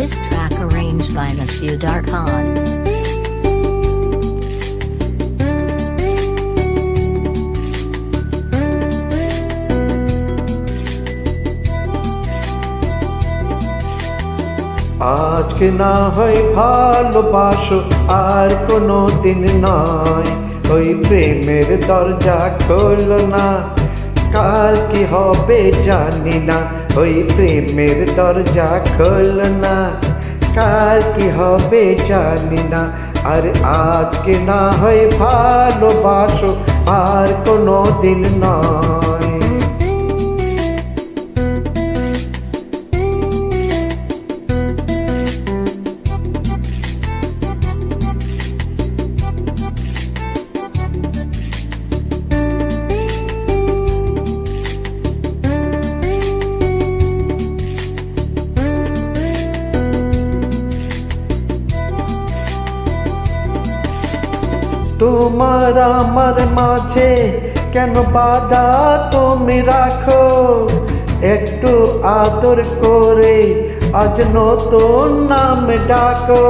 This track arranged by Monsieur Darkhan. আজকে না হয় ভালোবাসো আর কোনো দিন নয়, ওই প্রেমের দরজা খোলো না, কাল কি হবে জানি না। ওই প্রেমের দরজা খোলো না, কাল কি হবে জানি না। আর আজকে না হয় ভালোবাসো আর কোনো দিন নয়। তোমার আমার মাঝে কেন বাধা তুমি রাখো, একটু আদর করে আজ নতুন নাম ডাকো।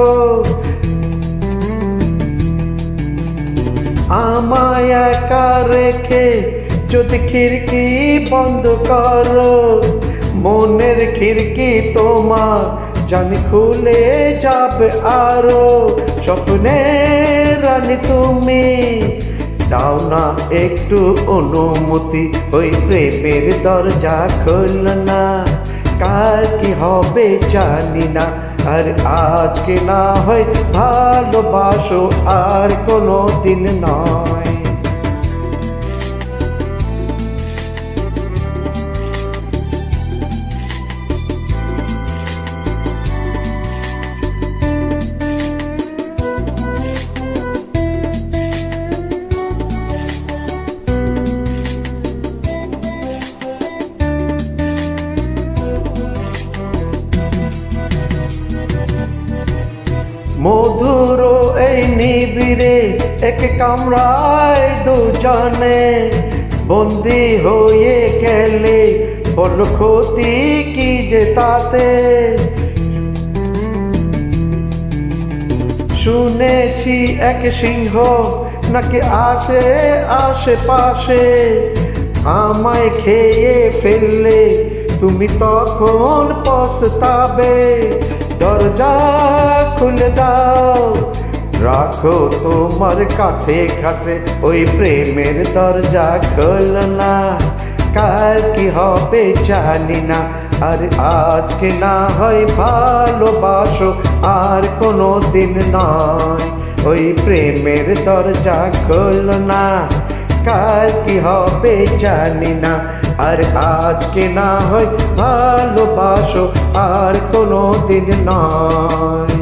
আমায় একা রেখে যদি খিড়কি বন্ধ করো, মনের খিড়কি তোমার জানি খুলে যাবে আরো। স্বপ্নের রানী তুমি দাও না একটু অনুমতি, ওই প্রেমের দরজা খোল না, কাল কি হবে জানি না। আর আজকে না হয় ভালোবাসো আর কোনো দিন নয়। মধুর এই নিবিড়ে এক কামরায় দুজনে বন্দি হয়ে গেলে বল ক্ষতি কি যে তাতে। শুনেছি এক সিংহ নাকি আসে আশেপাশে, আমায় খেয়ে ফেললে তুমি তখন পস্তাবে। দরজা খুলে দাও, রাখো তোমার কাছে কাছে, ওই প্রেমের দরজা খোল না, কাল কি হবে জানি না। আর আজকে না হয় ভালোবাসো আর কোনো দিন নয়, ওই প্রেমের দরজা খোল না, কাল কি হবে জানি না। আর আজকে না হয় ভালোবাসো আর কোনো দিন নয়।